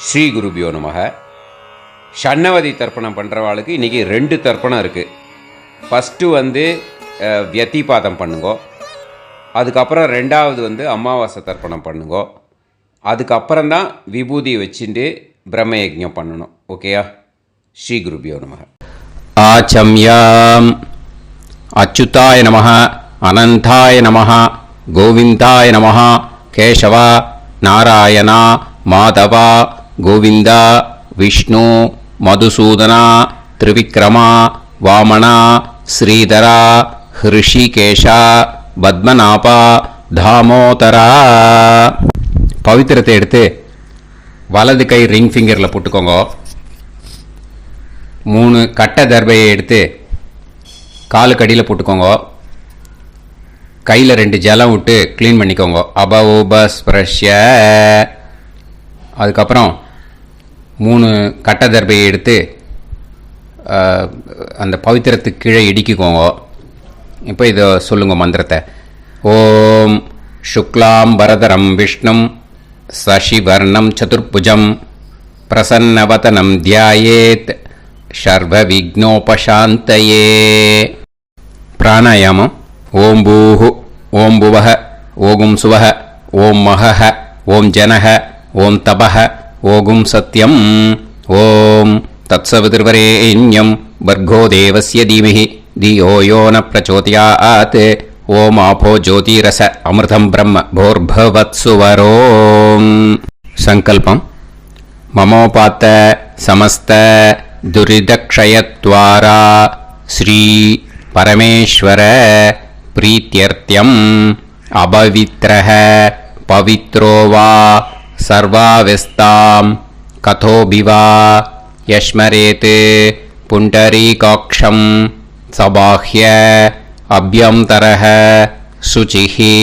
ஸ்ரீ குருபியோ நமக. ஷண்ணவதி தர்ப்பணம் பண்ணுறவாளுக்கு இன்றைக்கி 2 தர்ப்பணம் இருக்குது. ஃபஸ்ட்டு வியத்திபாதம் பண்ணுங்கோ, அதுக்கப்புறம் 2வது அமாவாசை தர்ப்பணம் பண்ணுங்கோ, அதுக்கப்புறம்தான் விபூதி வச்சுட்டு பிரம்மயஜ்ஞம் பண்ணணும். ஓகேயா? ஸ்ரீ குருபியோ நமக. ஆச்சம்யாம். அச்சுதாய நமஹ, அனந்தாய நமஹ, கோவிந்தாய நமஹ, கேசவா, நாராயணா, மாதவா, கோவிந்தா, விஷ்ணு, மதுசூதனா, திரிவிக்ரமா, வாமனா, ஸ்ரீதரா, ஹிருஷிகேஷா, பத்மநாபா, தாமோதரா. பவித்திரத்தை எடுத்து வலது கை ரிங் ஃபிங்கரில் போட்டுக்கோங்க. 3 கட்டை தர்பையை எடுத்து காலுக்கடியில் போட்டுக்கோங்க. கையில் 2 ஜலம் விட்டு க்ளீன் பண்ணிக்கோங்க. அபவோபஸ்பிரஷ்ய. அதுக்கப்புறம் 3 கட்டை தர்பையை எடுத்து அந்த பவித்திரத்துக்கு கீழே இடிக்கிக்கோங்க. இப்போ இதை சொல்லுங்க மந்திரத்தை. ஓம் சுக்லாம் வரதரம் விஷ்ணும் சசிவர்ணம் சதுர்புஜம் பிரசன்னவதனம் தியாயேத் சர்வ விக்னோபசாந்தயே. பிராணாயாமம். ஓம் பூஹு, ஓம் புவஹ, ஓகும் சுவஹ, ஓம் மஹஹ, ஓம் ஜனஹ, ஓம் தபஹ, ஓகும் சத்யம். ஓம் தத்சவிதுர்வரேண்யம் வர்கோ தேவஸ்ய தீமஹி தியோ யோ ந பிரச்சோதயாத். ஓம் ஆபோ ஜோதிரச அமிர்தம் பிரம்ம போர்பவத்சுவரோம். சங்கல்பம். மமோபாத்த சமஸ்த துரிதக்ஷயத்வாரா ஸ்ரீ பரமேஸ்வர பிரீத்யர்த்தியம் அபவித்ரஹ பவித்ரோ வா சர்வாவஸ்தாம் கதோபிவா யஸ்மரேத் புண்டரீகாக்ஷம் சபாஹ்ய அப்யந்தரஹ சுசிஹி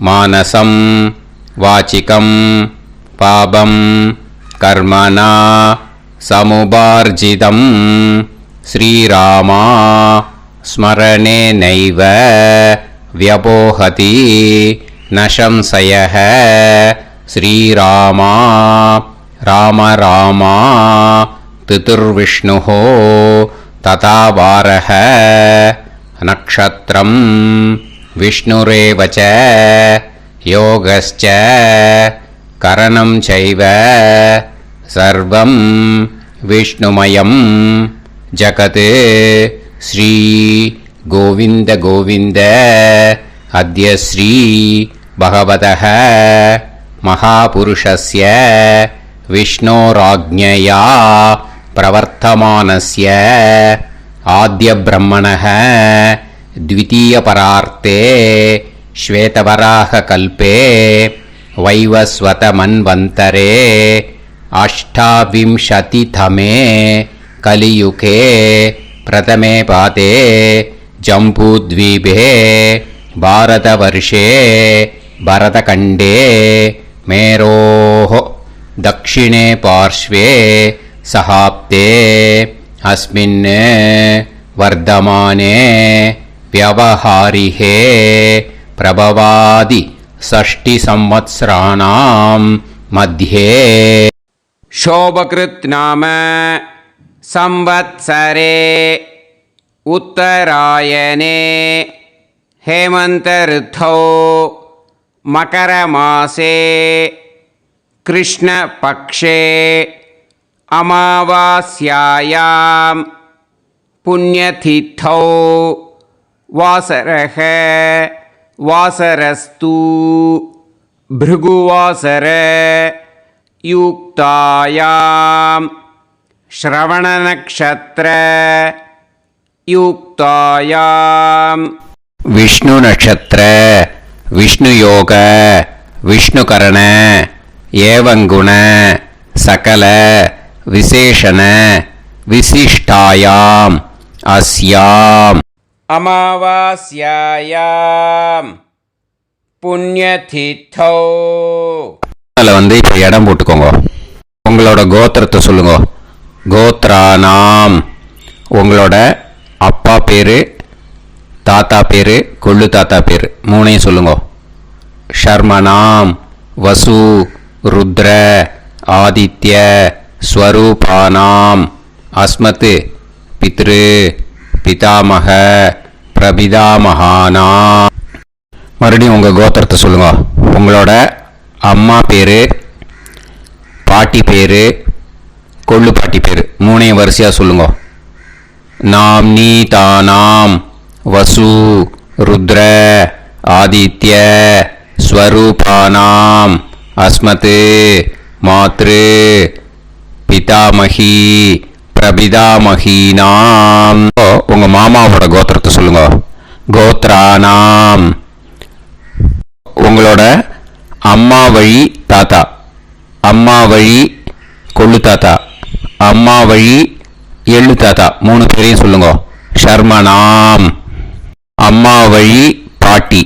மானசம் வாசிகம் பாபம் கர்மணா சமுபார்ஜிதம் ஸ்ரீராமா ஸ்மரணேனைவ வ்யபோஹதி நசம்சயஹ. ஸ்ரீராமா ராம ராமா திதுர்விஷ்ணுஹ ததா வாரஹ. நக்ஷத்ரம் விஷ்ணுரேவ ச யோகஸ்ச கரணம் சைவ சர்வம் விஷ்ணுமயம் ஜகத். ஸ்ரீ கோவிந்த கோவிந்த. அத்ய ஸ்ரீ பகவதः மகாபுருஷஸ்ய விஷ்ணோராஜ்ஞயா பிரவர்த்தமானஸ்ய ஆத்ய பிரம்மணः த்விதீயபரார்த்தே ஸ்வேதவராக கல்பே வைவஸ்வத மன்வந்தரே அஷ்டாவிம்சதிதமே கலியுகே பிரதமே பாதே ஜம்பூத்வீபே பாரதவர்ஷே பரதகண்டே மேரோः தக்ஷிணே பார்ஷ்வே சஹாப்தே அஸ்மின் வர்தமானே व्यवहारिहे प्रभवादि 6 संवत्सराणां मध्ये शोभकृत् नाम संवत्सरे उत्तरायणे हेमन्त ऋतौ मकरमासे कृष्णपक्षे अमावास्यायां पुण्यतिथौ वासरः वासरस्तु भृगुवासर युक्तायां श्रवणनक्षत्र युक्तायां विष्णु नक्षत्र विष्णु योग विष्णुकरण एवं गुण सकल विशेषण विशिष्टायां अस्यां அமாவாஸ்யாயாம் புண்ணியதிதௌ. அதில் இப்போ இடம் போட்டுக்கோங்க. உங்களோட கோத்திரத்தை சொல்லுங்க. கோத்ரானாம். உங்களோட அப்பா பேர், தாத்தா பேர், கொள்ளு தாத்தா பேர் 3ஐயும் சொல்லுங்க. ஷர்மனாம் வசு ருத்ர ஆதித்ய ஸ்வரூபானாம் அஸ்மத் பித்ரு பிதாமக பிரபிதாமகானாம். மறுபடியும் உங்கள் கோத்திரத்தை சொல்லுங்க. உங்களோட அம்மா பேர், பாட்டி பேர், கொள்ளு பாட்டி பேர் மூணையும் வரிசையாக சொல்லுங்க. நாம்னி தானாம் வசு ருத்ர ஆதித்ய ஸ்வரூபானாம் அஸ்மத் மாத்ரு பிதாமகி பிரபிதாமகீனாம். உங்கள் மாமாவோட கோத்திரத்தை சொல்லுங்க. கோத்ரானாம் உங்களோட அம்மா வழி தாத்தா, அம்மா வழி கொள்ளு தாத்தா, அம்மா வழி எள்ளு தாத்தா மூணு பேரையும் சொல்லுங்க. ஷர்மனாம் அம்மா வழி பாட்டி,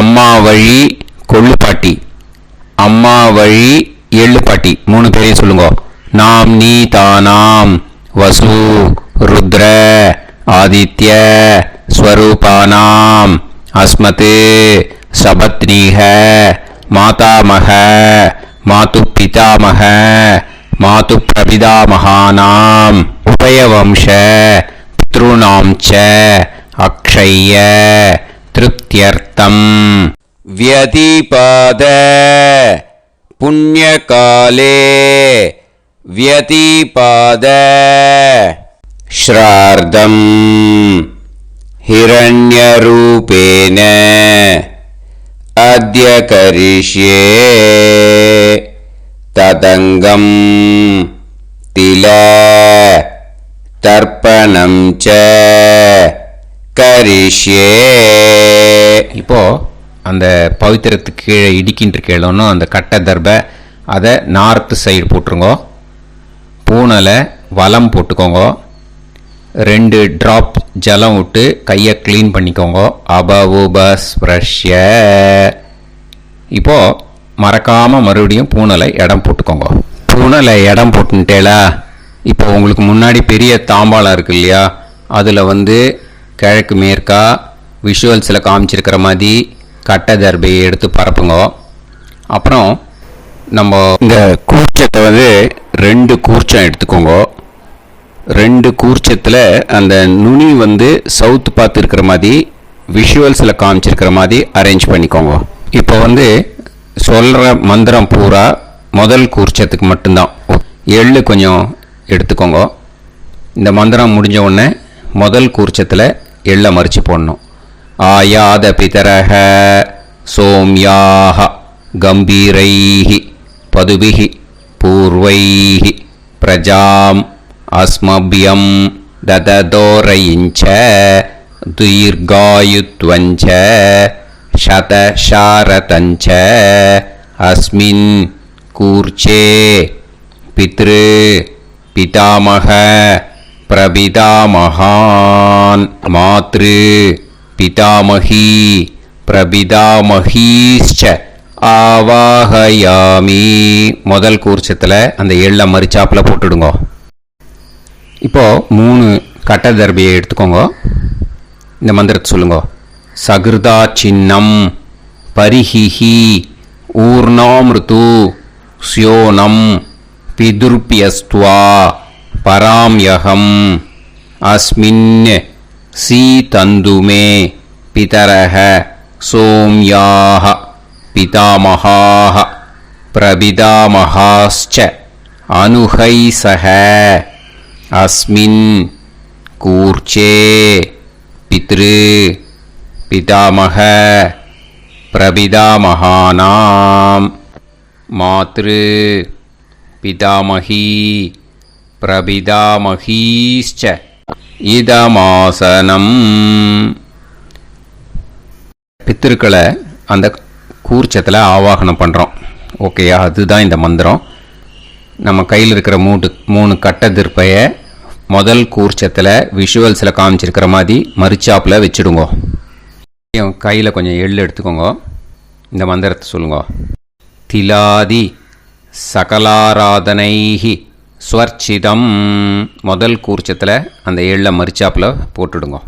அம்மா வழி கொள்ளு பாட்டி, அம்மா வழி எள்ளு பாட்டி மூணு பேரையும் சொல்லுங்க. நாம் நீ தானாம் வசு ருத்ர ஆதித்ய ஸ்வரூபானாம் அஸ்மத் சபத்னீஹ மாதாமக மாது பிதாமக மாது பிரபிதாமகானாம் உபயவம்ச பித்ருணாம் ச அக்ஷய்ய திருப்தியர்த்தம். व्यतिपाद पुण्यकाले व्यतिपाद श्रार्धम् हिरण्यरूपेण अद्य करिष्ये तदङ्गं तिल तर्पणं च करिष्ये. இப்போ அந்த பவித்திரத்துக்கு கீழே இடிக்கின்ற கீழே அந்த கட்டை தர்பை அதை நார்த்து சைடு போட்டுருங்க. பூனலை வலம் போட்டுக்கோங்க. 2 ட்ராப் ஜலம் விட்டு கையை க்ளீன் பண்ணிக்கோங்க. அபவுபஸ்ப்ரஷ்ய. இப்போது மறக்காமல் மறுபடியும் பூனலை இடம் போட்டுக்கோங்க. பூனலை இடம் போட்டுட்டேலா. இப்போ உங்களுக்கு முன்னாடி பெரிய தாம்பாளம் இருக்கு இல்லையா, அதில் கிழக்கு மேற்கா விஷுவல்ஸில் காமிச்சிருக்கிற மாதிரி கட்டை தர்பையை எடுத்து பரப்புங்க. அப்புறம் நம்ம இந்த கூர்ச்சத்தை 2 கூர்ச்சம் எடுத்துக்கோங்க. 2 கூர்ச்சத்தில் அந்த நுனி சவுத்து பார்த்து இருக்கிற மாதிரி விஷுவல்ஸில் காமிச்சிருக்கிற மாதிரி அரேஞ்ச் பண்ணிக்கோங்க. இப்போ சொல்கிற மந்திரம் பூரா முதல் கூர்ச்சத்துக்கு மட்டும்தான். எள்ளு கொஞ்சம் எடுத்துக்கோங்க. இந்த மந்திரம் முடிஞ்ச உடனே முதல் கூர்ச்சத்தில் எள்ளை மறித்து போடணும். ஆயாத பிதரஹ சோம்யாஹ கம்பீரைஹி பதுபிஹி பூர்வைஹி பிரஜாம் அஸ்மபியம் தததோரயிஞ்ச தீர்காயுத்வஞ்ச சதசாரதஞ்ச அஸ்மின் கூர்ச்சே பித்ரு பிதாமக பிரபிதாமகான் மாத்ரு பிதாமகி பிரபிதாமகீஷ்ச ஆவாஹயாமி. முதல் கூர்ச்சத்தில் அந்த எள்ளை மறிச்சாப்பில் போட்டுடுங்க. இப்போது 3 கட்டை தர்பையை எடுத்துக்கோங்க. இந்த மந்திரத்தை சொல்லுங்க. சகிருதா சின்னம் பரிஹிஹி ஊர்ணாமிருது ஸ்யோனம் பிதுர்பியஸ்துவா பராம்யகம் அஸ்மின் சீதந்துமே பிதரஹ சோம்யாஹ பிதாமகாஹ பிரபிதாமகாஸ்ச அனுஹைசஹ அஸ்மின் கூர்ச்சே பித்ரு பிதாமக பிரபிதாமகானாம் மாத்ரு பிதாமகி பிரபிதாமகீஷ்ச இதமாசனம். பித்திருக்களை அந்த கூர்ச்சத்தில் ஆவாகனம் பண்ணுறோம். ஓகேயா? அதுதான் இந்த மந்திரம். நம்ம கையில் இருக்கிற 3 கட்டை திருப்பையை முதல் கூர்ச்சத்தில் விஷுவல்ஸில் காமிச்சிருக்கிற மாதிரி மறிச்சாப்பில் வச்சுடுங்க. கையில் கொஞ்சம் எள்ளு எடுத்துக்கோங்க. இந்த மந்திரத்தை சொல்லுங்க. திலாதி சகலாராதனைஹி ஸ்வர்ச்சிதம். முதல் கூர்ச்சத்தில் அந்த எள்ளை மறிச்சாப்பில் போட்டுடுங்க.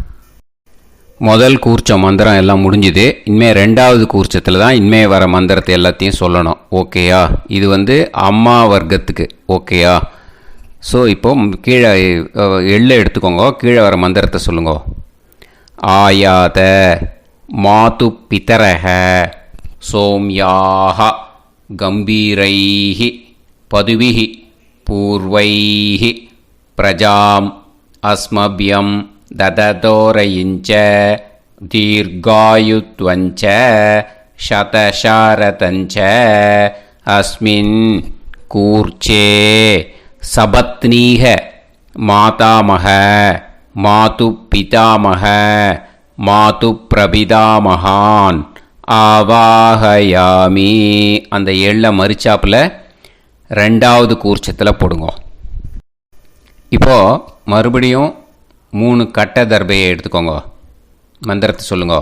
முதல் கூர்ச்ச மந்திரம் எல்லாம் முடிஞ்சுது. இனிமேல் ரெண்டாவது கூர்ச்சத்தில் தான் இனிமேல் வர மந்திரத்தை எல்லாத்தையும் சொல்லணும். ஓகேயா? இது அம்மா வர்க்கத்துக்கு. ஓகேயா? ஸோ இப்போ கீழே எள்ளை எடுத்துக்கோங்க. கீழே வர மந்திரத்தை சொல்லுங்க. ஆயாத மாது பிதரஹ சோம்யாக கம்பீரைஹி பதுவிஹி பூர்வைஹி பிரஜாம் அஸ்மபியம் தததோரயிஞ்ச தீர்காயுத்வஞ்ச சதசாரதஞ்ச அஸ்மின் கூர்ச்சே சபத்னீக மாதாமக மாது பிதாமக மாது பிரபிதாமகான் ஆவாஹயாமி. அந்த எள்ள மரிச்சாப்பில் ரெண்டாவது கூர்ச்சத்தில் போடுங்க. இப்போது மறுபடியும் 3 கட்ட தர்பையை எடுத்துக்கோங்க. மந்திரத்தை சொல்லுங்க.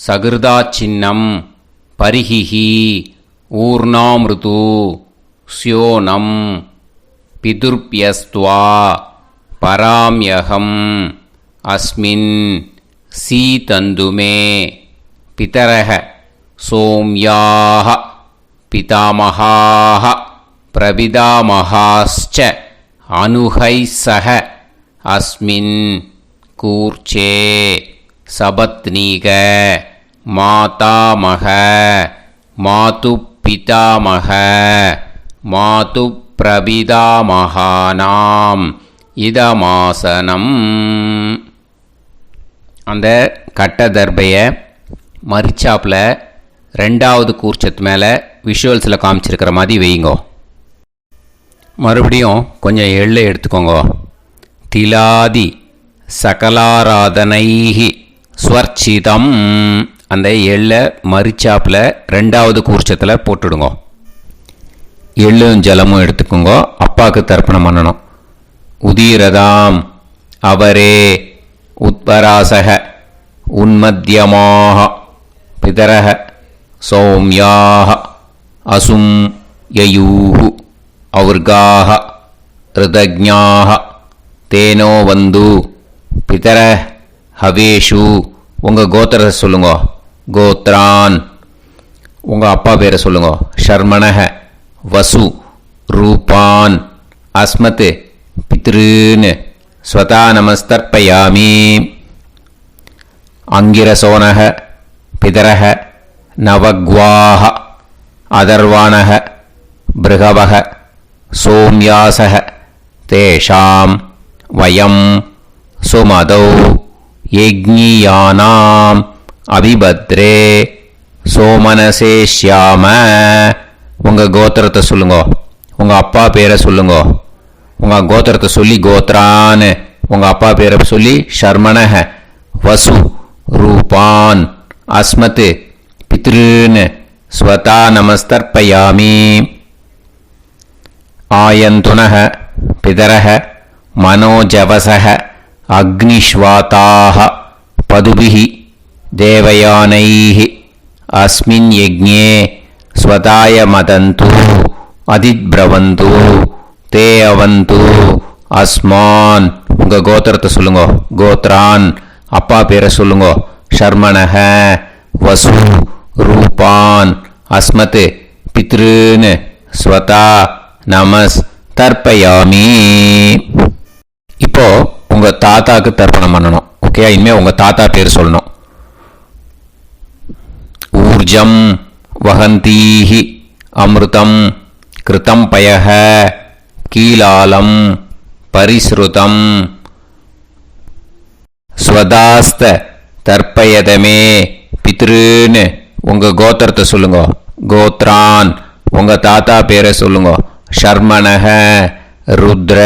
சகிருதா சின்னம் பரிஹிஹி ஊர்ணாமிருது ஸ்யோனம் பிதுர்பியஸ்துவா பராம்யகம் அஸ்மின் சீதந்துமே பிதரஹ சோம்யாக பிதாமகாः பிரபிதாமகாஸ்ச அனுஹைசஹ அஸ்மின் கூர்ச்சே சபத்னீக மாதாமக மாது பிதாமக மாது பிரபிதாமகானாம் இதமாசனம். அந்த கட்ட தர்பையை மரிச்சாப்பில் ரெண்டாவது கூர்ச்சத்து மேலே விஷுவல்ஸில் காமிச்சிருக்கிற மாதிரி வைங்கோ. மறுபடியும் கொஞ்சம் எள்ளை எடுத்துக்கோங்க. திலாதி சகலாராதனைஹி ஸ்வர்ச்சிதம். அந்த எள்ளை மரிச்சாப்பில் ரெண்டாவது கூர்ச்சத்தில் போட்டுடுங்க. எள்ளும் ஜலமும் எடுத்துக்கோங்க. அப்பாவுக்கு தர்ப்பணம் பண்ணணும். உதீரதாம் அவரே உத்பராசக உன்மத்யமாக பிதரஹ சௌம்யாக அசும் யயூஹு ஔர்காஹ ரிதஜ்ஞாஹ தேனோ வந்து பிதர ஹவேஷு. உங்கள் கோத்திரத்தை சொல்லுங்க. கோத்ரான். உங்கள் அப்பா பேரை சொல்லுங்க. ஷர்மணஹ வசு ரூபான் அஸ்மத் பித்ருன்னு ஸ்வதா நமஸ்தர்ப்பயாமி. அங்கிரசோனஹ பிதரஹ நவக்வாஹ அதர்வாணஹ பிருகவஹ சோம்யாசஹ தேஷாம் வயம் சுமதௌ யஜ்ஞியானாம் அபிபத்ரே சோமனசேஷ்யாம. உங்கள் கோத்திரத்தை சொல்லுங்க. உங்கள் அப்பா பேரை சொல்லுங்க. உங்கள் கோத்திரத்தை சொல்லி கோத்ரான்னு, உங்கள் அப்பா பேரை சொல்லி ஷர்மணஹ வசு ரூபான் அஸ்மத் பித்ருன்னு ஸ்வதா நமஸ்தர்ப்பயாமி. ஆயந்துனஹ பிதரஹ மனோஜவசஹ அக்னிஷ்வாதாஹ பதுபிஹி தேவயானைஹி அஸ்மின் யஜ்ஞே ஸ்வதாய மதந்து அதித்ப்ரவந்து தே அவந்து அஸ்மான். உங்கள் கோத்திரத்தை சொல்லுங்க. கோத்ரான். அப்பா பேரை சொல்லுங்க. ஷர்மணஹ வசு ரூபான் அஸ்மத் பித்ருன்னு ஸ்வதா நமஸ் தர்ப்பயாமி. இப்போ உங்கள் தாத்தாக்கு தர்ப்பணம் பண்ணணும். ஓகே? இனிமேல் உங்கள் தாத்தா பேர் சொல்லணும். ஊர்ஜம் வஹந்தீஹி அமிர்தம் கிருதம் பயஹ கீலாலம் பரிஸ்ருதம் ஸ்வதாஸ்த தர்ப்பயதமே பித்ருன்னு. உங்கள் கோத்திரத்தை சொல்லுங்க. கோத்ரான். உங்கள் தாத்தா பேரை சொல்லுங்க. ஷர்மணஹ ருத்ர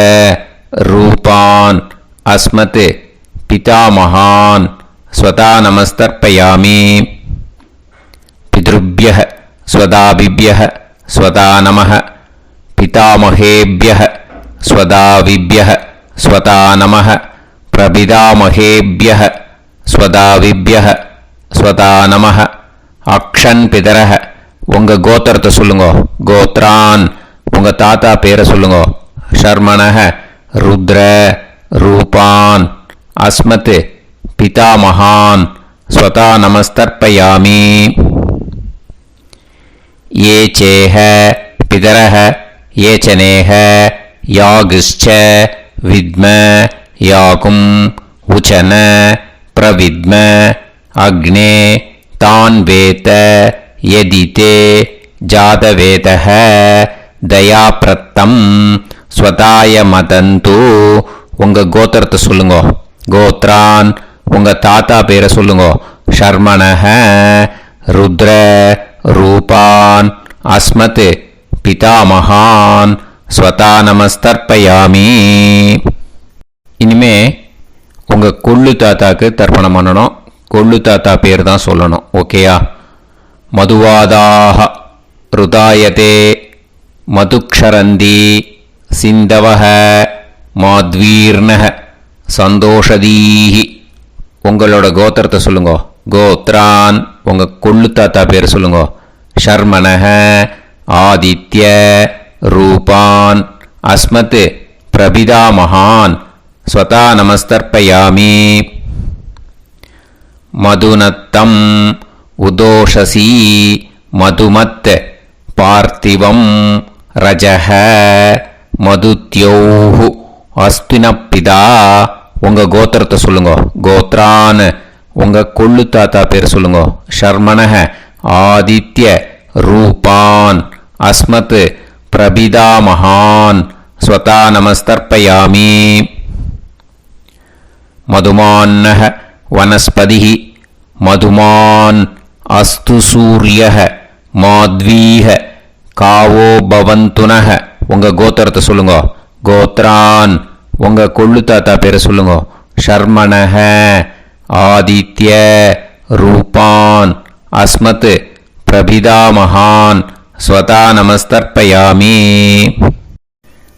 ரூபான் அஸ்மத் பிதாமகான் ஸ்வதா நமஸ்தர்ப்பயாமி. பித்ருப்யஹ ஸ்வதாபிப்யஹ ஸ்வதா நமஹ பிதாமகேப்யஹ ஸ்வதாவிப்யஹ ஸ்வதா நமஹ பிரபிதாமகேப்யஹ ஸ்வதாவிப்யஹ ஸ்வதா நமஹ. அக்ஷன் பிதரஹ. உங்கள் கோத்திரத்தை சொல்லுங்க. கோத்ரான். உங்கள் தாத்தா பேரை சொல்லுங்க. ஷர்மணஹ ருத்ர ரூபான் அஸ்மத் पितामहान् स्वता नमस्तर्पयामि। ये चेह पितरः ये च नेह यागश्च विद्म याकुम् उचन प्रविद्म अग्ने तान् वेत यदिते जातवेदः दयाप्रत्तम् स्वताय मदन्तु। உங்க கோத்திரத்தை சொல்லுங்க. கோத்ரான் உங்க தாத்தா பேரை சொல்லுங்க. ஷர்மணஹ ருத்ர ரூபான் அஸ்மத் பிதாமகான் ஸ்வதா நமஸ்தர்ப்பயாமி. இனிமே உங்க கொள்ளு தாத்தாக்கு தர்ப்பணம் பண்ணணும். கொள்ளு தாத்தா பேர் தான் சொல்லணும். ஓகேயா? மதுவாதாக ருதாயதே மதுக்ஷரந்தி சிந்தவஹ மாத்வீர்ணஹ சந்தோஷதீஹி. உங்களோட கோத்திரத்தை சொல்லுங்க. கோத்ரான் உங்க கொள்ளு தாத்தா பேர் சொல்லுங்க. ஷர்மணஹ ஆதித்ய ரூபான் அஸ்மத் பிரபிதாமகான் ஸ்வதா நமஸ்தர்ப்பயாமி. மதுநத்தம் உதோஷசி மதுமத் பார்த்திவம் ரஜஹ மதுத்யோஹு அஸ்தினப்பிதா. உங்க கோத்திரத்தை சொல்லுங்க. கோத்ரான் உங்க கொள்ளு தாத்தா பேர் சொல்லுங்க. ஷர்மணஹ ஆதித்ய ரூபான் அஸ்மத் பிரபிதாமகான் ஸ்வதா நமஸ்தர்ப்பயாமி. மதுமான்னஹ வனஸ்பதிஹ மதுமான் அஸ்து சூரியஹ மாத்வீஹ காவோ பவந்துனஹ. உங்க கோத்திரத்தை சொல்லுங்க. கோத்ரான் உங்க கொள்ளு தாத்தா பேரை சொல்லுங்க. ஷர்மணஹ ஆதித்ய ரூபான் அஸ்மத் பிரபிதாமகான் ஸ்வதா நமஸ்தர்ப்பயாமி.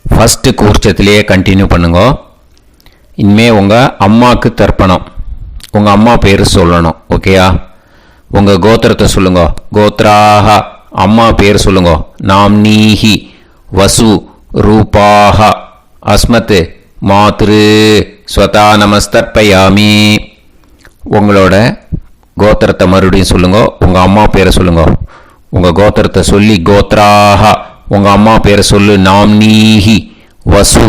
ஃபர்ஸ்ட் கூர்ச்சத்திலேயே கண்டினியூ பண்ணுங்க. இனிமே உங்க அம்மாவுக்கு தர்ப்பணம். உங்க அம்மா பேர் சொல்லணும். ஓகேயா? உங்க கோத்திரத்தை சொல்லுங்க. கோத்ராஹ அம்மா பேர் சொல்லுங்க. நாம்னீஹி வசு ரூபாஹ அஸ்மத் மாத்ரு ஸ்வதா நமஸ்தர்ப்பயாமி. உங்களோட கோத்திரத்தை மறுபடியும் சொல்லுங்க. உங்க அம்மா பேரை சொல்லுங்க. உங்க கோத்திரத்தை சொல்லி கோத்ராஹ உங்க அம்மா பேரை சொல்லு. நாம்னீஹி வசு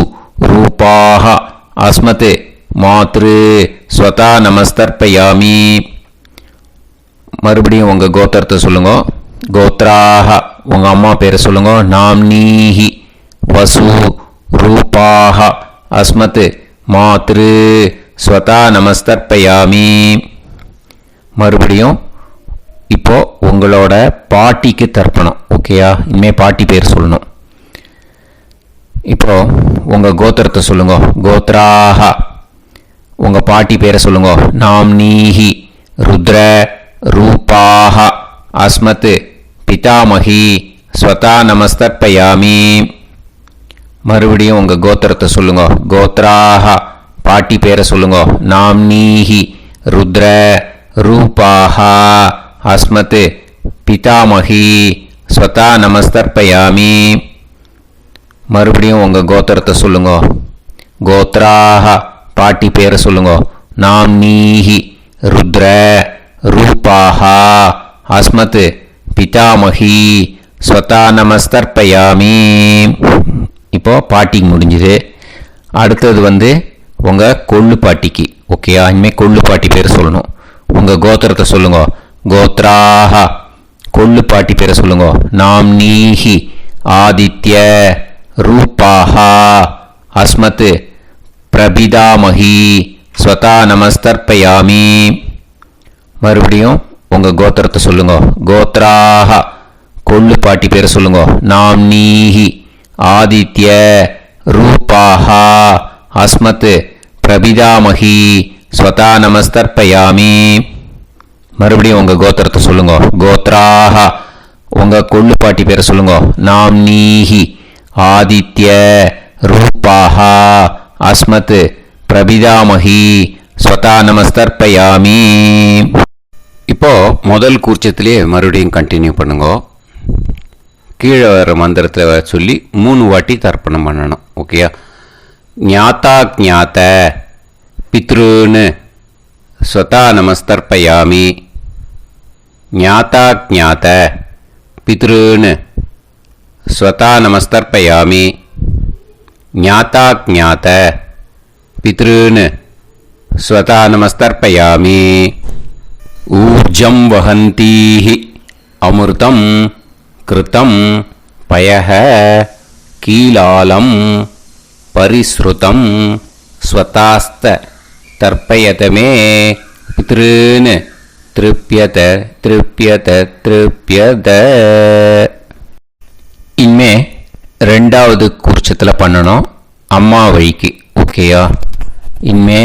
ரூபாஹ அஸ்மத் மாத்ரு ஸ்வதா நமஸ்தர்ப்பயாமி. மறுபடியும் உங்க கோத்திரத்தை சொல்லுங்க. கோத்ராஹ உங்க அம்மா பேரை சொல்லுங்க. நாம்னீஹி வசு ரூபாஹ அஸ்மத் மாத்ரு ஸ்வதா நமஸ்தர்ப்பயாமி. மறுபடியும் இப்போ உங்களோட பாட்டிக்கு தர்ப்பணம். ஓகேயா? இனிமே பாட்டி பேர் சொல்லணும். இப்போ உங்க கோத்திரத்தை சொல்லுங்க. கோத்ராஹ உங்க பாட்டி பேரை சொல்லுங்க. நாம்னீஹி ருத்ர ரூபாஹ அஸ்மத் பிதாமகி ஸ்வதா நமஸ்தர்ப்பயாமி. மறுபடியும் உங்க கோத்திரத்தை சொல்லுங்க. கோத்ராஹ பாட்டி பேரை சொல்லுங்க. நாம்னீஹி ருத்ர ரூபாஹ அஸ்மத் பிதாமகி ஸ்வதா நமஸ்தர்ப்பயாமி. மறுபடியும் உங்க கோத்திரத்தை சொல்லுங்க. கோத்ராஹ பாட்டி பேரை சொல்லுங்க. நாம்னீஹி ருத்ர ரூபாஹ அஸ்மத் பிதாமகி ஸ்வதா நமஸ்தர்ப்பயாமி. இப்போ பாட்டிக்கு முடிஞ்சுது. அடுத்தது உங்க கொள்ளு பாட்டிக்கு. ஓகேயா? இனிமேல் கொள்ளு பாட்டி பேர் சொல்லணும். உங்க கோத்திரத்தை சொல்லுங்க. கோத்ராஹ கொள்ளு பாட்டி பேரை சொல்லுங்க. நாம்னீஹி ஆதித்ய ரூபாஹ அஸ்மத் பிரபிதாமகி ஸ்வதா நமஸ்தர்ப்பயாமி. மறுபடியும் உங்க கோத்திரத்தை சொல்லுங்க. கோத்ராஹ கொள்ளு பாட்டி பேரை சொல்லுங்க. நாம்னீஹி ஆதித்ய ரூபாஹ அஸ்மத் பிரபிதாமகி ஸ்வதா நமஸ்தர்ப்பயாமி. மறுபடியும் உங்க கோத்திரத்தை சொல்லுங்க. கோத்ராஹ உங்க கொள்ளு பாட்டி பேரை சொல்லுங்க. நாம்னீஹி ஆதித்ய ரூபாஹ அஸ்மத் பிரபிதாமகி ஸ்வதா நமஸ்தர்ப்பயாமி. இப்போ முதல் கூர்ச்சத்திலேயே மறுபடியும் கண்டினியூ பண்ணுங்க. கீழே வர மந்திரத்தை சொல்லி 3 வாட்டி தர்ப்பணம் பண்ணணும். ஓகேயா? ஞாத்தா ஞாத்த பித்ருன்னு ஸ்வதா நமஸ்தர்ப்பயாமி. ஞாதா ஞாத பித்ருன் ஸ்வதா நமஸ்தர்ப்பயாமி. ஞாதா ஞாத பித்ருன் ஸ்வதா நமஸ்தர்ப்பயாமி. ஊர்ஜம் வஹந்தீஹி அமிர்தம் கிருதம் பயஹ கீலாலம் பரிஸ்ருதம் ஸ்வதாஸ்த தர்ப்பயத மே பித்ருன் திருப்யத திருப்யத திருப்யத. இனிமே ரெண்டாவது கூர்ச்சத்தில் பண்ணணும் அம்மா வழிக்கு. ஓகேயா? இனிமே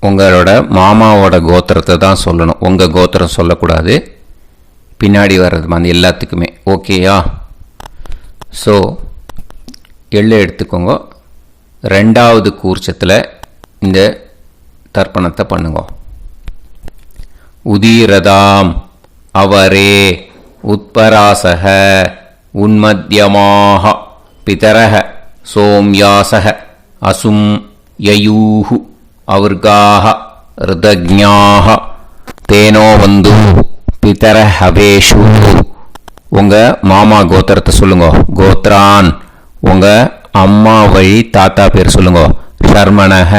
உங்களோட மாமாவோட கோத்திரத்தை தான் சொல்லணும், உங்கள் கோத்திரம் சொல்லக்கூடாது. பின்னாடி வர்றது மாதிரி எல்லாத்துக்குமே. ஓகேயா? ஸோ எள்ளு எடுத்துக்கோங்க. ரெண்டாவது கூர்ச்சத்தில் இந்த தர்ப்பணத்தை பண்ணுங்க. உதீரதாம் அவரே உத்பராசக உன்மத்யமாக பிதரக சோம்யாசக அசும் யயூஹு அவர்காக ருதஜ்ஞாக தேனோ வந்து பிதர ஹவேஷு. உங்கள் மாமா கோத்திரத்தை சொல்லுங்க. கோத்ரான் உங்கள் அம்மா வழி தாத்தா பேர் சொல்லுங்க. ஷர்மணஹ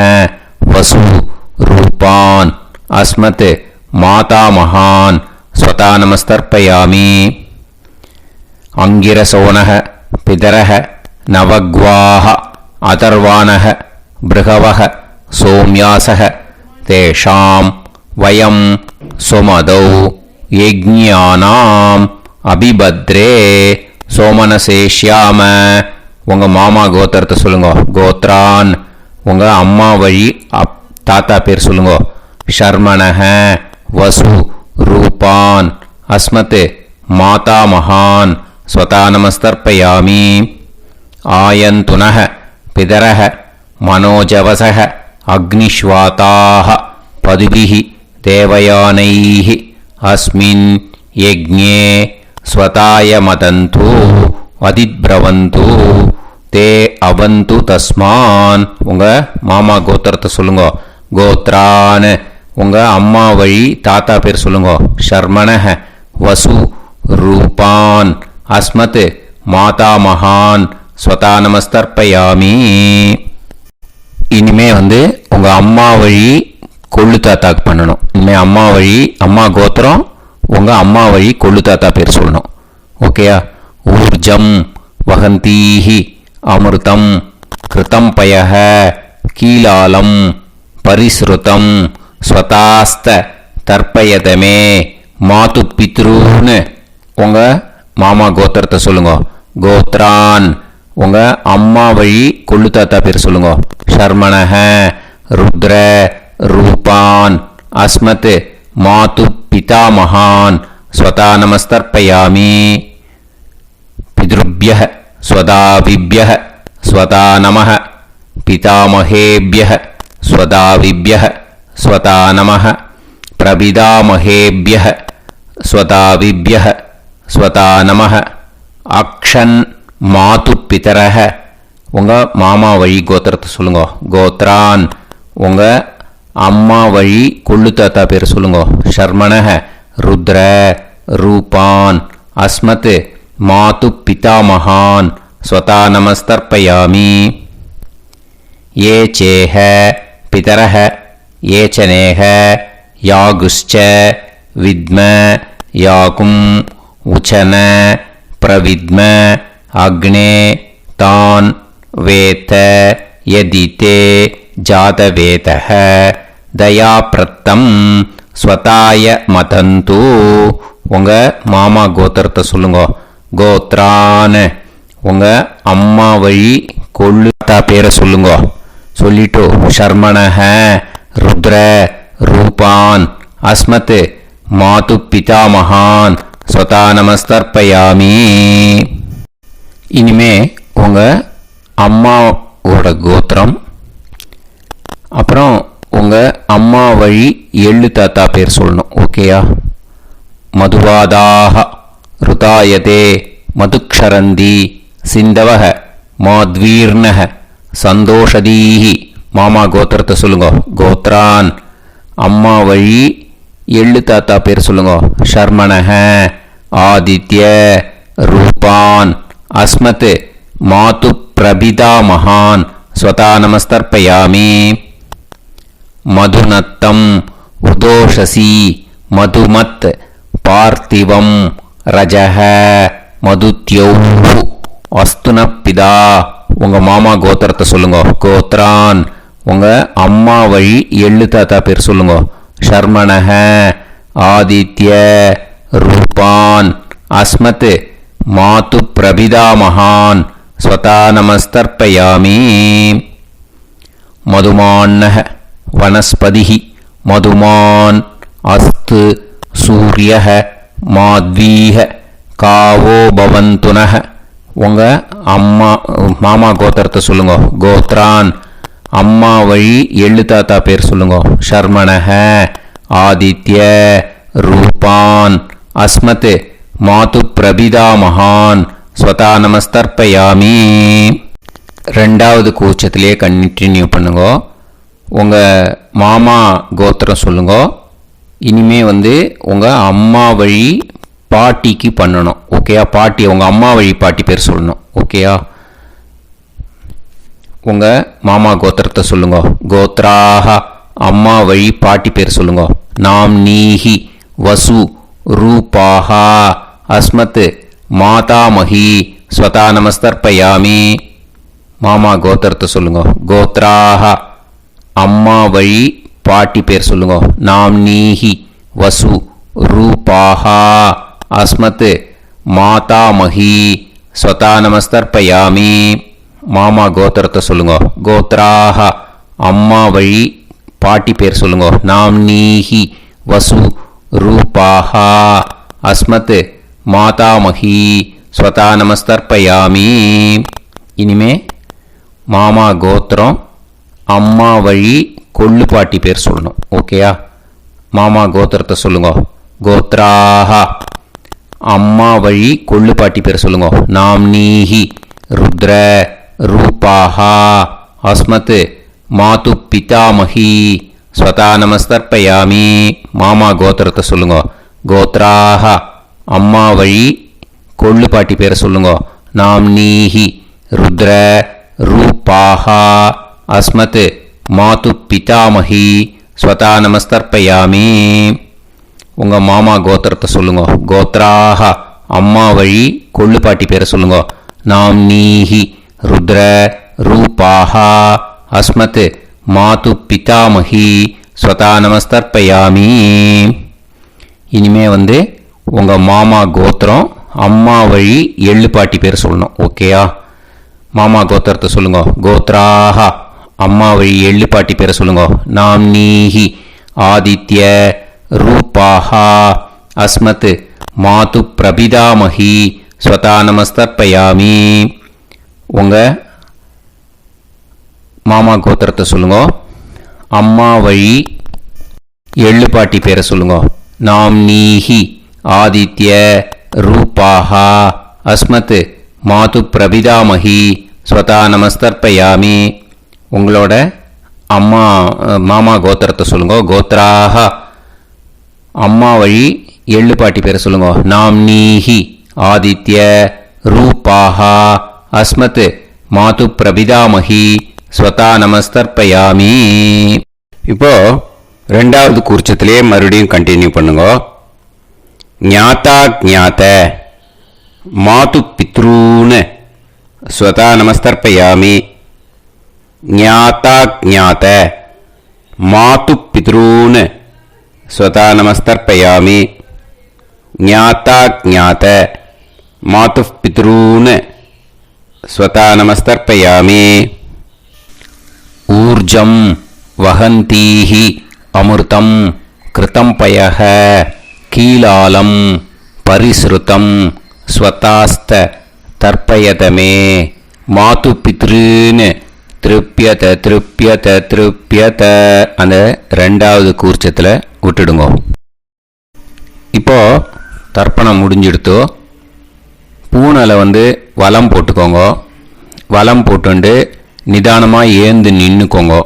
வசு ரூபான் அஸ்மத் மாதா மகான் ஸ்வதா நமஸ்தர்ப்பயாமி. அங்கிரசோனஹ பிதரஹ நவக்வாஹ அதர்வாணஹ பிருகவஹ சோம்யாசஹ தேஷாம் வயம் சுமதௌ யஜ்ஞானாம் அபிபத்ரே சோமனசேஷ்யாம. உங்கள் மாமா கோத்திரத்தை சொல்லுங்க. கோத்ரான் உங்கள் அம்மா வழி தாத்தா பேர் சொல்லுங்க. ஷர்மணஹ வசு ரூபான் அஸ்மத் மாதா மகான் ஸ்வதா நமஸ்தர்ப்பயாமி. ஆயந்துனஹ பிதரஹ மனோஜவசஹ அக்னிஷ்வாதாஹ பதுபிஹி தேவயானைஹ அஸ்மின் யஜ்ஞே ஸ்வதாய மதந்து அதிப்ரவந்து தே அவந்து தஸ்மான். உங்கள் மாமா கோத்திரத்தை சொல்லுங்க. கோத்ரான் உங்கள் அம்மா வழி தாத்தா பேர் சொல்லுங்க. ஷர்மணஹ வசு ரூபான் அஸ்மத் மாதா மகான் ஸ்வதா நமஸ்தர்ப்பயாமி. இனிமே உங்கள் அம்மா வழி கொள்ளு தாத்தாக்கு பண்ணணும். இனிமேல் அம்மா வழி அம்மா கோத்திரம் உங்கள் அம்மா வழி கொள்ளு தாத்தா பேர் சொல்லணும். ஓகேயா? ஊர்ஜம் வஹந்தீஹி அமிர்தம் கிருதம் பயஹ கீலாலம் பரிஸ்ருதம் ஸ்வதாஸ்த தர்ப்பயதமே மாது பித்ருன். உங்கள் மாமா கோத்திரத்தை சொல்லுங்க. கோத்ரான் உங்கள் அம்மா வழி கொள்ளு தாத்தா பேர் சொல்லுங்க. ஷர்மணஹ ருத்ர ரூபான் அஸ்மத் மாது பிதாமகான் ஸ்வதா நமஸ்தர்ப்பயாமி. பித்ருப்யஹ ஸ்வதாவிப்யஹ ஸ்வதா நமஹ பிதாமஹேப்யஹ ஸ்வதாவிப்யஹ ஸ்வதா நமஹ பிரபிதாமஹேப்யஹ ஸ்வதாவிப்யஹ ஸ்வதா நமஹ. அக்ஷன் மாது பிதரஹ உங்கள் மாமா வழி கோத்திரத்தை சொல்லுங்க. கோத்ரான் உங்கள் அம்மா வழி கொள்ளு தாத்தா பேர் சொல்லுங்க. ஷர்மணஹ ருத்ர ரூபான் அஸ்மத் மாது பிதாமகான் ஸ்வதா நமஸ்தர்ப்பயாமி. ஏ சேஹ பிதரஹ ஏச்சனேஹ யாகுஷ்ச வித்ம யாகும் உச்சன பிரவித்ம அக்னே தான் வேத யதிதே ஜாதவேதஹ தயாப்ரத்தம் ஸ்வதாய மதந்து. உங்கள் மாமா கோத்திரத்தை சொல்லுங்க. கோத்ரான் உங்கள் அம்மா வழி கொள்ளு தாத்தா பேரை சொல்லுங்க. சொல்லிட்டு ஷர்மணஹ ருத்ர ரூபான் அஸ்மத் மாது பிதாமகான் ஸ்வதா நமஸ்தர்ப்பயாமி. இனிமே உங்கள் அம்மாவோட கோத்திரம் அப்புறம் உங்கள் அம்மா வழி எள்ளு தாத்தா பேர் சொல்லணும். ஓகேயா? மதுவாதாக ருதாயதே மதுக்ஷரந்தி சிந்தவஹ மாத்வீர்ணஹ சந்தோஷதீஹி. மாமா கோத்திரத்தை சொல்லுங்க. கோத்ரான் அம்மா வழி எள்ளு தாத்தா பேர் சொல்லுங்க. ஷர்மணஹ ஆதித்ய ரூபான் அஸ்மத் மாது பிரபிதா மகான் ஸ்வதா நமஸ்தர்ப்பயாமி. மதுநத்தம் உதோஷசி மதுமத் பார்த்திவம் ரஜஹ மதுத்யௌ அஸ்துனப்பிதா. உங்க மாமா கோத்திரத்தை சொல்லுங்க. கோத்ரான் உங்க அம்மா வழி எள்ளு தாத்தா பேர் சொல்லுங்க. ஷர்மணஹ ஆதித்ய ரூபான் அஸ்மத் மாது பிரபிதா மகான் ஸ்வதா நமஸ்தர்ப்பயாமி. மதுமான்னஹ வனஸ்பதிஹ மதுமான் அஸ்து சூரியஹ மாத்வீஹ காவோ பவந்துனஹ. உங்க அம்மா மாமா கோத்திரத்தை சொல்லுங்க. கோத்ரான் அம்மா வழி எள்ளு தாத்தா பேர் சொல்லுங்க. ஷர்மணஹ ஆதித்ய ரூபான் அஸ்மத் மாது பிரபிதா மகான் ஸ்வதா நமஸ்தர்ப்பயாமி. ரெண்டாவது கூச்சத்திலே கண்டினியூ பண்ணுங்க. உங்கள் மாமா கோத்திரம் சொல்லுங்க. இனிமே உங்கள் அம்மா வழி பாட்டிக்கு பண்ணணும். ஓகேயா? பாட்டி உங்கள் அம்மா வழி பாட்டி பேர் சொல்லணும். ஓகேயா? உங்கள் மாமா கோத்திரத்தை சொல்லுங்க. கோத்ராஹ அம்மா வழி பாட்டி பேர் சொல்லுங்க. நாம் நீஹி வசு ரூபாஹா அஸ்மத் மாதாமஹி ஸ்வதா நமஸ்தர்ப்பயாமி. மாமா கோத்திரத்தை சொல்லுங்க. கோத்ராஹ அம்மா வழி பாட்டி பேர் சொல்லுங்க. நாம் நீஹி வசு ரூபாஹா அஸ்மத் மாதாமஹி ஸ்வதா நமஸ்தர்ப்பயாமி. மாமா கோத்திரத்தை சொல்லுங்க. கோத்ராஹ அம்மா வழி பாட்டி பேர் சொல்லுங்க. நாம் நீஹி வசு ரூபாஹா அஸ்மத் மாதாமஹி ஸ்வதா நமஸ்தர்ப்பயாமி. இனிமே மாமா கோத்திரம் அம்மா வழி கொள்ளு பாட்டி பேர் சொல்லணும். ஓகேயா? மாமா கோத்திரத்தை சொல்லுங்க. கோத்ராஹ அம்மா வழி கொள்ளு பாட்டி பேர் சொல்லுங்க. நாம் நீஹி ருத்ர ரூபாஹா அஸ்மத் மாது பிதாமஹி ஸ்வதா நமஸ்தர்ப்பயாமி. மாமா கோத்திரத்தை சொல்லுங்க. கோத்ராஹ அம்மா வழி கொள்ளு பாட்டி பேர் சொல்லுங்க. நாம் நீஹி ருத்ர ரூபாஹா அஸ்மத் மாது பிதாமஹி ஸ்வதா நமஸ்தர்ப்பயாமி. உங்கள் மாமா கோத்திரத்தை சொல்லுங்க. கோத்ராஹ அம்மா வழி கொள்ளு பாட்டி பேரை சொல்லுங்க. நாம் நீஹி ருத்ர ரூபாஹா அஸ்மத் மாது பிதாமஹி ஸ்வதா நமஸ்தர்ப்பயாமி. இனிமே உங்கள் மாமா கோத்திரம் அம்மா வழி எள்ளு பாட்டி பேர் சொல்லணும். ஓகேயா? மாமா கோத்திரத்தை சொல்லுங்க. கோத்ராஹ அம்மா வழி எள்ளு பாட்டி பேரை சொல்லுங்க. நாம் நீஹி ஆதித்ய ரூபாஹா அஸ்மத் மாது பிரபிதாமஹி ஸ்வதா நமஸ்தர்ப்பயாமி. உங்கள் மாமா கோத்திரத்தை சொல்லுங்க. அம்மா வழி எள்ளு பாட்டி பேரை சொல்லுங்க. நாம் நீஹி ஆதித்ய ரூபாஹா அஸ்மத் மாது பிரபிதாமஹி ஸ்வதா நமஸ்தர்ப்பயாமி. உங்களோட அம்மா மாமா கோத்திரத்தை சொல்லுங்க. கோத்ராஹ அம்மா வழி எள்ளு பாட்டி பேரை சொல்லுங்க. நாம் நீஹி ஆதித்ய ரூபாஹா அஸ்மத் மாது பிரபிதாமஹி ஸ்வதா நமஸ்தர்ப்பயாமி. இப்போ ரெண்டாவது கூர்ச்சத்திலே மறுபடியும் கண்டினியூ பண்ணுங்க. ஞாதா ஞாத மாது பித்ரூன் ஸ்வதா நமஸ்தர்ப்பயாமி. ஞாதா ஞாத மாது பித்ரூன் ஸ்வதா நமஸ்தர்ப்பயாமி. ஞாதா ஞாத மாது பித்ரூன் ஸ்வதா நமஸ்தர்ப்பயாமி. ஊர்ஜம் வஹந்தீஹி அமிர்தம் கிருதம் பயஹ கீலாலம் பரிஸ்ருதம் ஸ்வதாஸ்த தர்ப்பயதமே. மாது பித்ருன்னு திருப்பியத திருப்பியத திருப்பியத அந்த ரெண்டாவது கூர்ச்சத்தில் விட்டுடுங்க. இப்போ தர்ப்பணம் முடிஞ்சிடுத்தோ பூனலை வலம் போட்டுக்கோங்க. வலம் போட்டுண்டு நிதானமாக ஏந்து நின்றுக்கோங்க.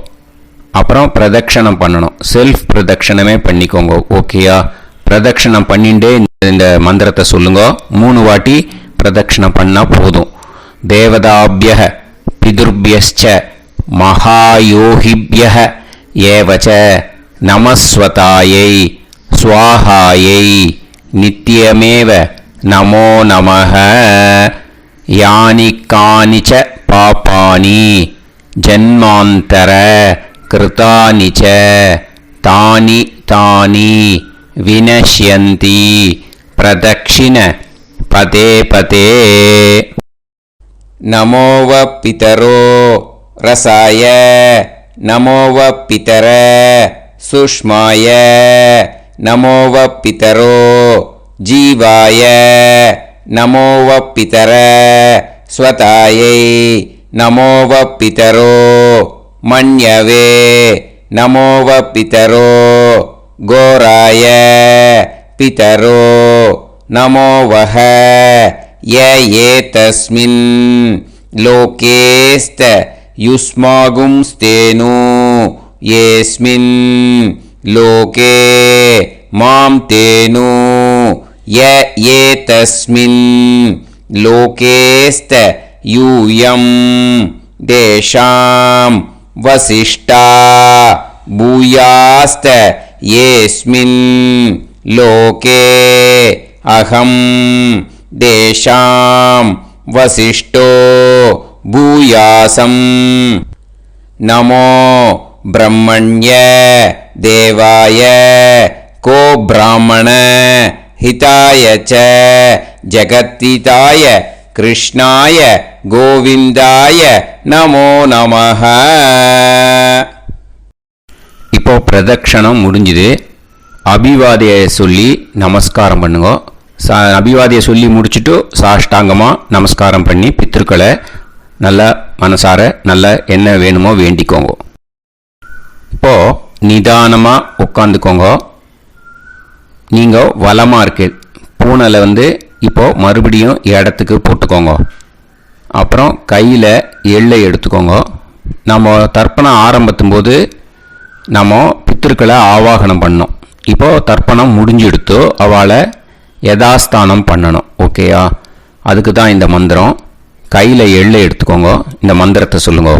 அப்புறம் பிரதட்சணம் பண்ணணும். செல்ஃப் பிரதட்சணமே பண்ணிக்கோங்க. ஓகேயா? பிரதட்சணம் பண்ணிண்டே இந்த மந்திரத்தை சொல்லுங்க. 3 வாட்டி பிரதட்சணம் பண்ணால் போதும். தேவதாபிய பிதுர்பியஸ்ச மகாயோகிபிய ஏவச்ச நமஸ்வதாயை ஸ்வாஹாயை நித்யமேவ நமோ நமஹ. யானி கானிச்ச பாபானி ஜன்மாந்தர கிருதானிச்ச தானி தானி வினஷ்யந்தி பிரதக்ஷிண பதே பதே. நமோவ பிதரோ ரசாய நமோவ பிதர சுஷ்மாய நமோவ பிதரோ ஜீவாய நமோவ பிதர ஸ்வதாயை நமோவ பிதரோ மன்யவே நமோவ பிதரோ கோராய பிதரோ நமோவஹ. ஏதஸ்மின் லோகேஸ்த யுஸ்மாகும்ஸ்தேனு ஏஸ்மின் லோகே மாம் தேனு. ஏதஸ்மின் லோகேஸ்த யூயம் தேஷாம் வசிஷ்டா பூயாஸ்த ஏஸ்மின் லோகே அகம் தேஷாம் வசிஷ்டோ பூயாசம். நமோ பிரம்மண்ய தேவாய கோ பிராமண ஹிதாய ச ஜகத்திதாய கிருஷ்ணாய கோவிந்தாய நமோ நமஹ. இப்போ பிரதட்சணம் முடிஞ்சுது. அபிவாதியை சொல்லி நமஸ்காரம் பண்ணுங்க. அபிவாதியை சொல்லி முடிச்சுட்டு சாஷ்டாங்கமாக நமஸ்காரம் பண்ணி பித்ருக்களை நல்லா மனசார நல்லா என்ன வேணுமோ வேண்டிக்கோங்க. இப்போது நிதானமாக உட்காந்துக்கோங்க. நீங்கள் வலமாக இருக்கு பூனலை இப்போது மறுபடியும் இடத்துக்கு போட்டுக்கோங்க. அப்புறம் கையில் எள்ளை எடுத்துக்கோங்க. நம்ம தர்ப்பணம் ஆரம்பித்தும் போது நம்ம பித்ருக்களை ஆவாகனம் பண்ணோம். இப்போது தர்ப்பணம் முடிஞ்செடுத்து அவளை யதாஸ்தானம் பண்ணணும். ஓகேயா? அதுக்கு தான் இந்த மந்திரம். கையில் எள்ளை எடுத்துக்கோங்க. இந்த மந்திரத்தை சொல்லுங்க.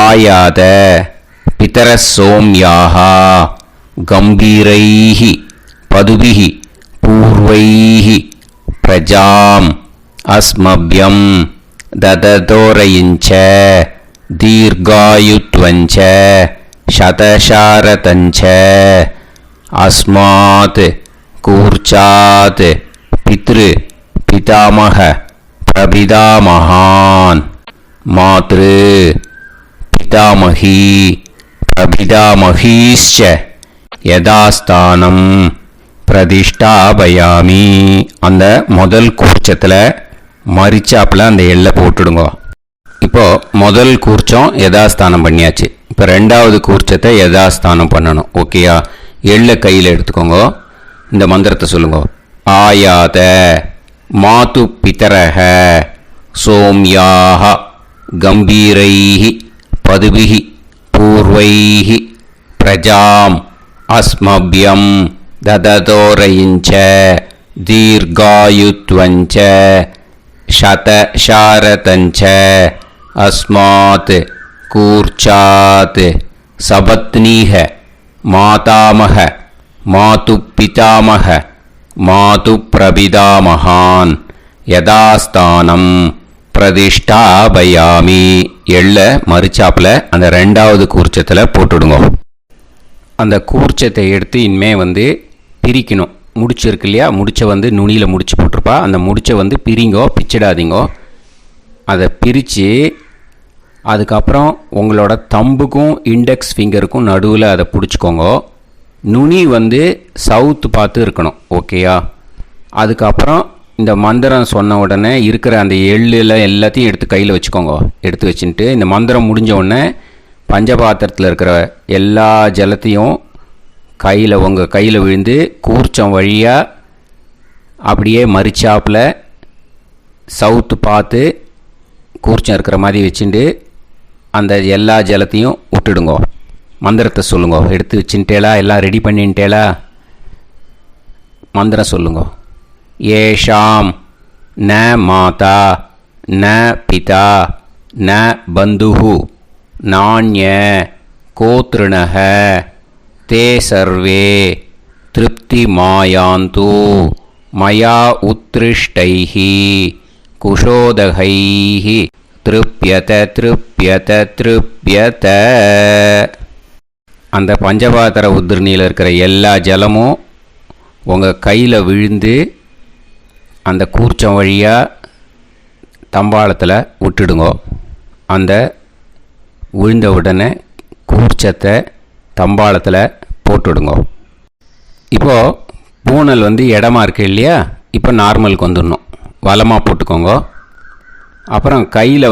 ஆயாத பிதர சோம்யாஹா கம்பீரைஹி பதுபிஹி பூர்வைஹி பிரஜாம் அஸ்மப்யம் தததோரயிஞ்ச தீர்காயுத்வஞ்ச சதசாரதஞ்ச அஸ்மாத் கூர்ச்சாத் பித்ரு பிதாமக பிரபிதாமகான் மாத்ரு பிதாமகி பிரபிதாமகீஷ்ச யதாஸ்தானம் பிரதிஷ்டாபயாமி. அந்த முதல் கூர்ச்சத்தில் மரிச்சாப்பில் அந்த எல்லை போட்டுடுங்க. இப்போது முதல் கூர்ச்சம் யதாஸ்தானம் பண்ணியாச்சு. இப்போ ரெண்டாவது கூர்ச்சத்தை யதாஸ்தானம் பண்ணணும். ஓகேயா? எள்ளை கையில் எடுத்துக்கோங்க. இந்த மந்திரத்தை சொல்லுங்க. ஆயாத மாது பிதரஹ சோம்யாஹ கம்பீரைஹி பதுபிஹி பூர்வைஹி பிரஜாம் அஸ்மப்யம் தததோரயிஞ்ச தீர்காயுத்வஞ்ச சதசாரதஞ்ச அஸ்மாத் கூர்ச்சாத் சபத்னீஹ மாதாமஹ மாது பிதாமஹ மாது பிரபிதாமகான் யதாஸ்தானம் பிரதிஷ்டாபயாமி. எள்ள மரிச்சாப்பில் அந்த ரெண்டாவது கூர்ச்சத்தில் போட்டுடுங்க. அந்த கூர்ச்சத்தை எடுத்து இனிமே பிரிக்கணும். முடிச்சிருக்கு இல்லையா? முடிச்சை நுனியில் முடிச்சு போட்டிருப்பா. அந்த முடிச்சை பிரிங்கோ, பிச்சிடாதீங்கோ. அதை பிரித்து அதுக்கப்புறம் உங்களோட தம்புக்கும் இண்டெக்ஸ் ஃபிங்கருக்கும் நடுவில் அதை பிடிச்சிக்கோங்க. நுனி சவுத்து பார்த்து இருக்கணும். ஓகேயா? அதுக்கப்புறம் இந்த மந்திரம் சொன்ன உடனே இருக்கிற அந்த எள்ளில் எல்லாத்தையும் எடுத்து கையில் வச்சுக்கோங்க. எடுத்து வச்சுட்டு இந்த மந்திரம் முடிஞ்ச உடனே பஞ்சபாத்திரத்தில் இருக்கிற எல்லா ஜலத்தையும் உங்கள் கையில் விழுந்து கூர்ச்சம் வழியாக அப்படியே மரிச்சாப்பில் சவுத்து பார்த்து கூர்ச்சம் இருக்கிற மாதிரி வச்சுட்டு அந்த எல்லா ஜலத்தையும் விட்டுடுங்க. மந்திரத்தை சொல்லுங்க. எடுத்து வச்சுட்டேளா? எல்லாம் ரெடி பண்ணிட்டேளா? மந்திரம் சொல்லுங்க. ஏஷாம் ந மாதா ந பிதா ந பந்துஹு நாண்ய கோத்ருணஹ தே சர்வே திருப்திமாயாந்து மயா உத்ருஷ்டைஹி குஷோதகைஹி திருப்யத திருப்யத திருப்யத. அந்த பஞ்சபாத்திர உதிர்ணியில் இருக்கிற எல்லா ஜலமும் உங்கள் கையில் விழுந்து அந்த கூர்ச்சம் வழியாக தம்பாளத்தில் விட்டுடுங்க. அந்த விழுந்த உடனே கூர்ச்சத்தை தம்பாளத்தில் போட்டுடுங்க. இப்போது பூனல் இடமா இருக்கு இல்லையா? இப்போ நார்மலுக்கு வந்துடணும். வலமாக போட்டுக்கோங்க. அப்புறம் கையில்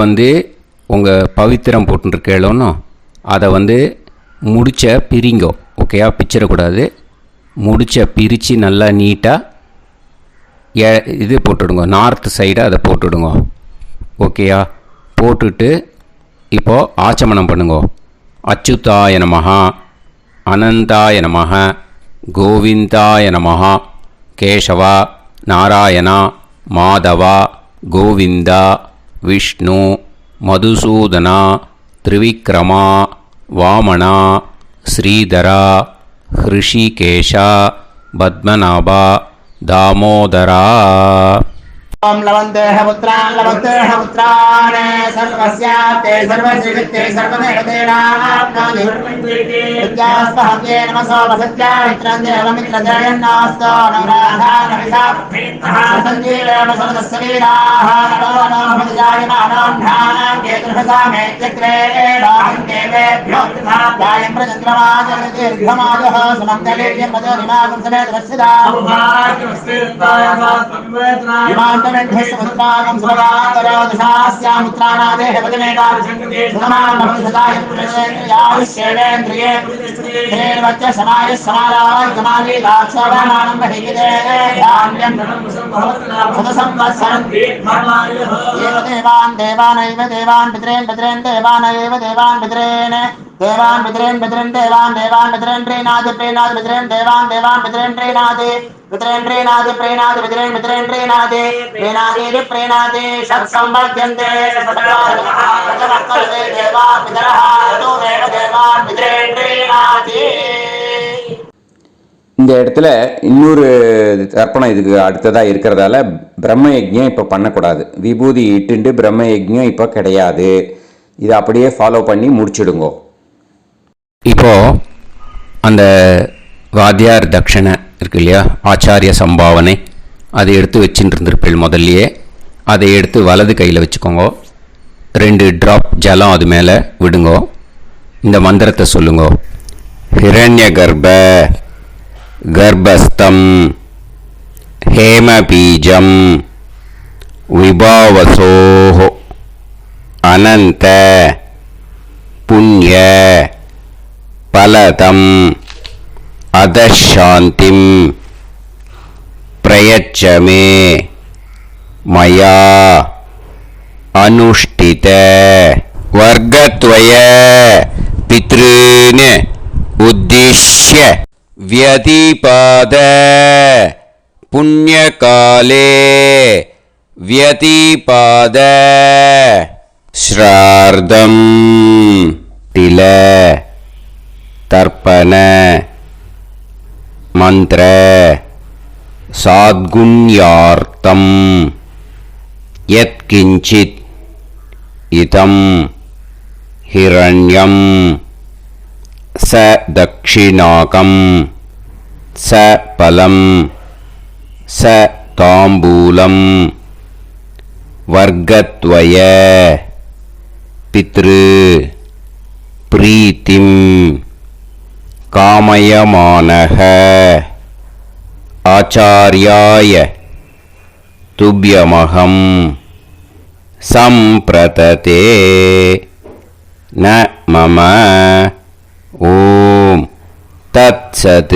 உங்கள் பவித்திரம் போட்டுருக்கேளோன்னு அதை முடிச்ச பிரிங்கோ. ஓகேயா? பிச்சிடக்கூடாது. முடிச்ச பிரித்து நல்லா நீட்டாக இது போட்டுடுங்க. நார்த் சைடை அதை போட்டுடுங்க. ஓகேயா? போட்டுட்டு இப்போது ஆச்சமனம் பண்ணுங்க. அச்சுதாய நமஹ, அனந்தாய நமஹ, கோவிந்தாய நமஹ, கேசவா, நாராயணா, மாதவா, கோவிந்தா, விஷ்ணு, மதுசூதனா, திரிவிக்ரமா, வாமனா, ஸ்ரீதரா, ஹிருஷிகேஷா, பத்மநாபா, தாமோதரா. ओम लवन्तेह पुत्रान् सर्वस्याते सर्वश्रीवित्ते सर्वदेवतेनाप्नोति विद्यास्पहते नमसो वसत्या मित्रं देवमित्रजयन्नास्तो नवराधानविषा सञ्जीवेम सर्वस्वीराः नमो नमः जायमानां ध्यानां केतुर्भसामे चक्रे बाहं देवेभ्यो तथाप्यायं प्रचन्द्रमाजर्दीर्घमाजः सुमङ्गलेयं मदोरिमागं समेत रक्षिता विमानमेढ्यस्मुत्रागं सुभगान्तरोदशास्यामुत्रानादेह पदमेकाभिसङ्गते समानमभिसदायपुरेन्द्रियाविश्येवेन्द्रिये हेर्वच्च समायः समाराय कमाली दाक्षावानानं महिगिदे धान्यं सदसंवत्सरं एव देवान् देवान् पितॄन् देवानैव देवान् पितॄन् देवान् पितॄन् प्रीणाति पितॄन् देवान् पितॄन् प्रीणाति प्रीणाति प्रीणाति षट्संवर्ध्यन्ते देवा पितरः ततोमेव देवान् पितॄन् प्रीणाति. இந்த இடத்துல இன்னொரு தர்ப்பணம் இதுக்கு அடுத்ததாக இருக்கிறதால பிரம்ம யஜ்ஞம் இப்போ பண்ணக்கூடாது. விபூதி இட்டுண்டு பிரம்ம யஜ்ஞம் இப்போ கிடையாது. இதை அப்படியே ஃபாலோ பண்ணி முடிச்சுடுங்கோ. இப்போது அந்த வாத்தியார் தட்சணை இருக்கு இல்லையா, ஆச்சாரிய சம்பாவனை, அதை எடுத்து வச்சுட்டு இருந்திருப்பேள் முதல்லையே. அதை எடுத்து வலது கையில் வச்சுக்கோங்க. 2 ட்ராப் ஜலம் அது மேலே விடுங்கோ. இந்த மந்திரத்தை சொல்லுங்கோ. ஹிரண்ய கர்ப்ப கர்ப்பஸ்தம் ஹேமபீஜம் விபாவசோஹ அனந்த புண்ணிய பலதம் அதசாந்திம் பிரயச்சமே மயா அனுஷ்டித வர்க்கத்வய பித்ருன் உத்திஷ்ய வியதிபாத புண்ணியகாலே வியதிபாத ஸ்ரார்தம் தில தர்ப்பண மந்திர சாத்குண்யார்த்தம் யத்கிஞ்சித் இதம் ஹிரண்யம் ச தக்ஷிணாகம் ச பலம் ச தாம்பூலம் வர்க்கத்வய பித்ரு பிரீத்திம் காமயமானஹ ஆச்சார்யாய துப்யமகம் சம்பிரததே ந மம ஓம் தத்சத்.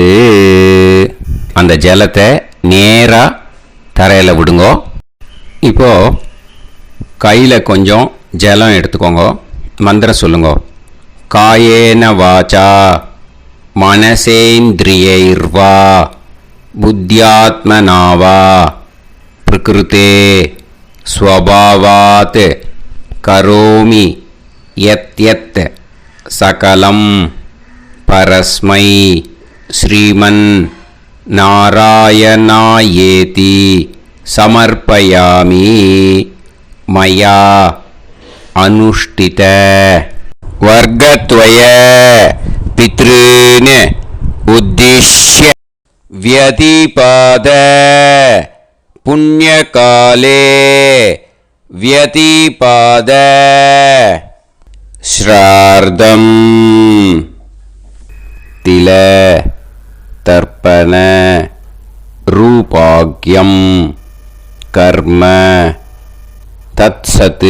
அந்த ஜலத்தை நேராக தரையில் விடுங்கோ. இப்போது கையில் கொஞ்சம் ஜலம் எடுத்துக்கோங்க. மந்திரம் சொல்லுங்க. காயேன வாசா மனசேந்திரியைர்வா புத்தியாத்மனா வா பிரகிருதே ஸ்வபாவாத் கரோமி யத் சகலம் பரஸ்மை ஸ்ரீமன் நாராயணாயேதி சமர்ப்பயாமி மயா அனுஷ்டித வர்க்கத்வய பித்ருன் உத்திஷ்ய व्यतिपाद पुण्यकाले व्यतिपाद श्रार्धं तिल तर्पण रूपाग्यं कर्म तत्सत्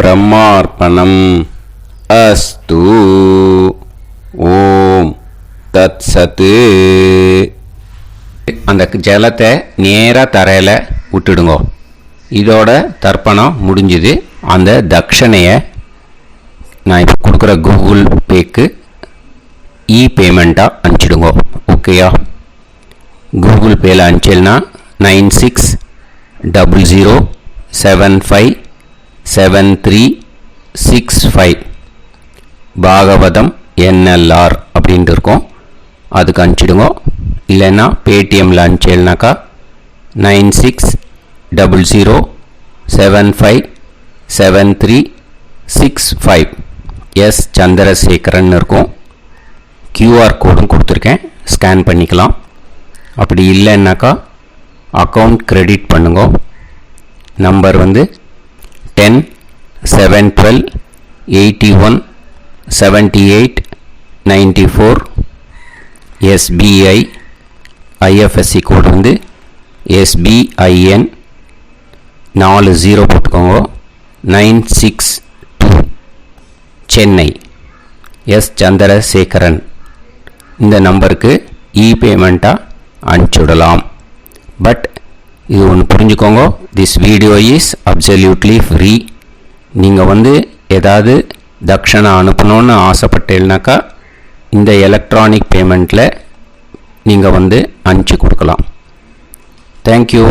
ब्रह्मार्पणम् अस्तु ओम தத்சத்து. அந்த ஜலத்தை நேராக தரையில் விட்டுடுங்க. இதோட தர்ப்பணம் முடிஞ்சுது. அந்த தட்சணையை நான் இப்போ கொடுக்குற கூகுள் பேக்கு பேமெண்ட்டாக அனுப்பிச்சிடுங்க. ஓகேயா? கூகுள் பேயில் அனுப்பிச்சல்னா 9600757365 பாகவதம் NLR அப்படின்ட்டு இருக்கும். அதுக்கு அனுப்பிச்சிடுங்க. இல்லைன்னா பேடிஎம்மில் அனுப்பிச்சேல்னாக்கா 9600757365 எஸ் சந்திரசேகரன் இருக்கும். QR கோடும் கொடுத்துருக்கேன், ஸ்கேன் பண்ணிக்கலாம். அப்படி இல்லைன்னாக்கா அக்கௌண்ட் கிரெடிட் பண்ணுங்க. நம்பர் வந்து 10-7-12-81-78-94. SBI IFSC கோடு வந்து SBIN 40 போட்டுக்கோங்க. 962 சென்னை. எஸ் சந்திரசேகரன். இந்த நம்பருக்கு பேமெண்ட்டாக அனுப்பிச்சுடலாம். பட் இது ஒன்று புரிஞ்சுக்கோங்க, this video is absolutely free. நீங்கள் வந்து ஏதாவது தட்சணை அனுப்பணுன்னு ஆசைப்பட்டேன்னாக்கா இந்த எலக்ட்ரானிக் பேமெண்ட்டில் நீங்கள் வந்து அனுப்பிச்சி கொடுக்கலாம். தேங்க்யூ.